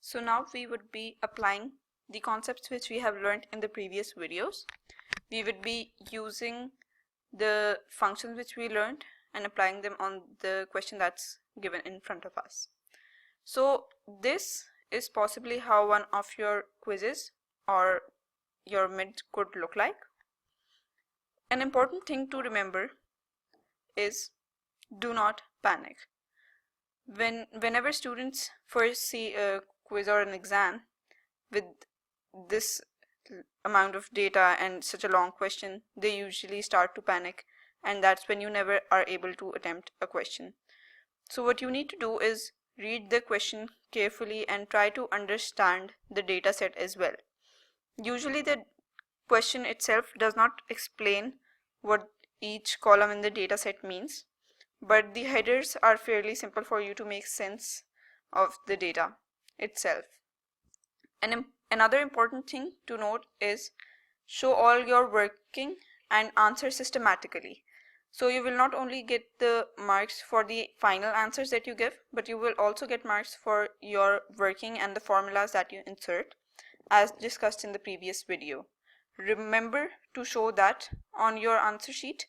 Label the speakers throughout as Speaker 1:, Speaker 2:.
Speaker 1: So now we would be applying the concepts which we have learned in the previous videos. We would be using the functions which we learned and applying them on the question that's given in front of us. So this is possibly how one of your quizzes or your mid could look like. An important thing to remember is do not panic. Whenever students first see a quiz or an exam with this amount of data and such a long question, they usually start to panic, and that's when you never are able to attempt a question. So what you need to do is read the question carefully and try to understand the data set as well. Usually the question itself does not explain what each column in the data set means, but the headers are fairly simple for you to make sense of the data itself. And another important thing to note is show all your working and answer systematically. So you will not only get the marks for the final answers that you give, but you will also get marks for your working and the formulas that you insert, as discussed in the previous video. Remember to show that on your answer sheet.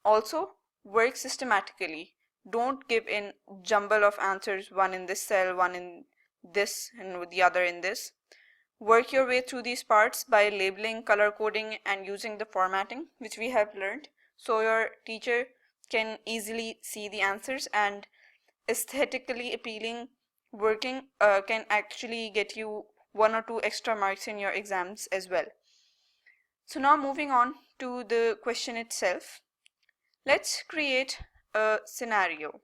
Speaker 1: Also, work systematically. Don't give in jumble of answers, one in this cell, one in this, and the other in this. Work your way through these parts by labeling, color coding, and using the formatting, which we have learned, so your teacher can easily see the answers, and aesthetically appealing working can actually get you 1 or 2 extra marks in your exams as well. So now moving on to the question itself, let's create a scenario.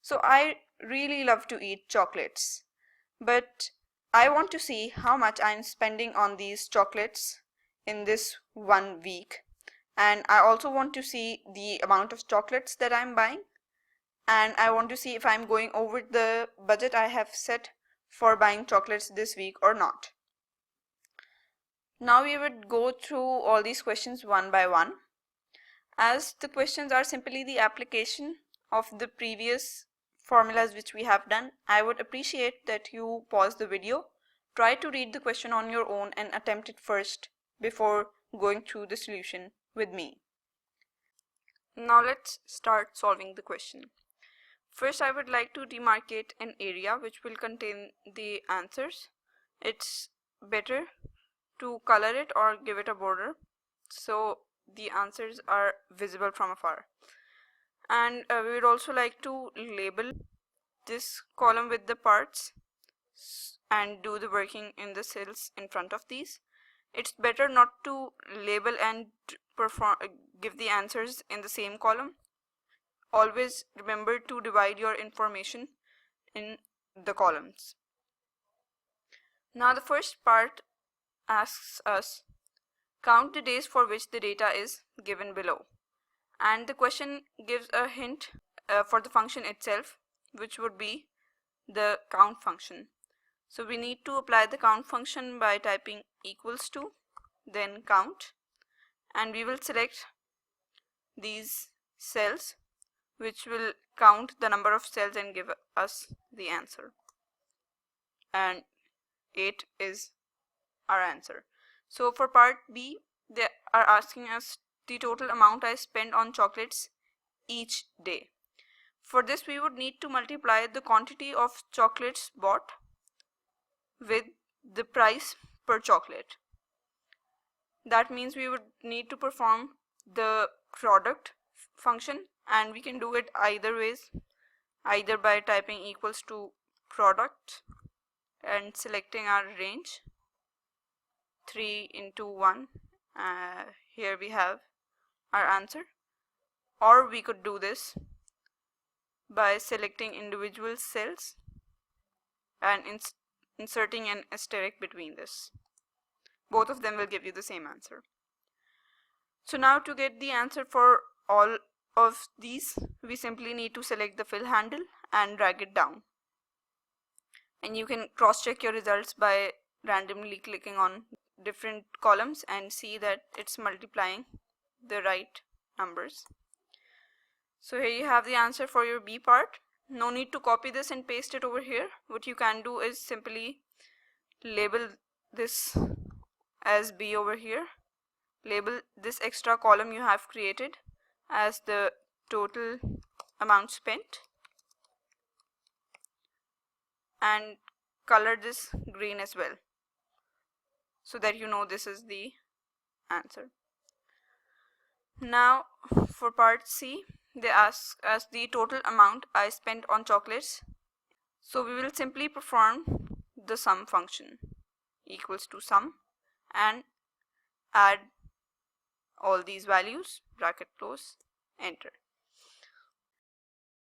Speaker 1: So I really love to eat chocolates, but I want to see how much I'm spending on these chocolates in this 1 week, and I also want to see the amount of chocolates that I'm buying, and I want to see if I'm going over the budget I have set for buying chocolates this week or not. Now we would go through all these questions one by one. As the questions are simply the application of the previous formulas which we have done, I would appreciate that you pause the video, try to read the question on your own and attempt it first before going through the solution with me. Now let's start solving the question. First, I would like to demarcate an area which will contain the answers. It's better to color it or give it a border so the answers are visible from afar. And we would also like to label this column with the parts and do the working in the cells in front of these. It's better not to label and give the answers in the same column. Always remember to divide your information in the columns. Now the first part asks us, count the days for which the data is given below. And the question gives a hint for the function itself, which would be the count function. So we need to apply the count function by typing equals to, then count, and we will select these cells which will count the number of cells and give us the answer. And 8 is our answer. So for part B, they are asking us the total amount I spend on chocolates each day. For this, we would need to multiply the quantity of chocolates bought with the price per chocolate. That means we would need to perform the product function, and we can do it either ways, either by typing equals to product and selecting our range 3 into 1. Here we have our answer, or we could do this by selecting individual cells and inserting an asterisk between this. Both of them will give you the same answer. So now to get the answer for all of these, we simply need to select the fill handle and drag it down. And you can cross-check your results by randomly clicking on different columns and see that it's multiplying the right numbers. So here you have the answer for your B part, No need to copy this and paste it over here. What you can do is simply label this as B over here. Label this extra column you have created as the total amount spent, and color this green as well, so that you know this is the answer. Now for part C, they ask us the total amount I spent on chocolates. So we will simply perform the sum function, equals to sum, and add all these values, bracket close, enter.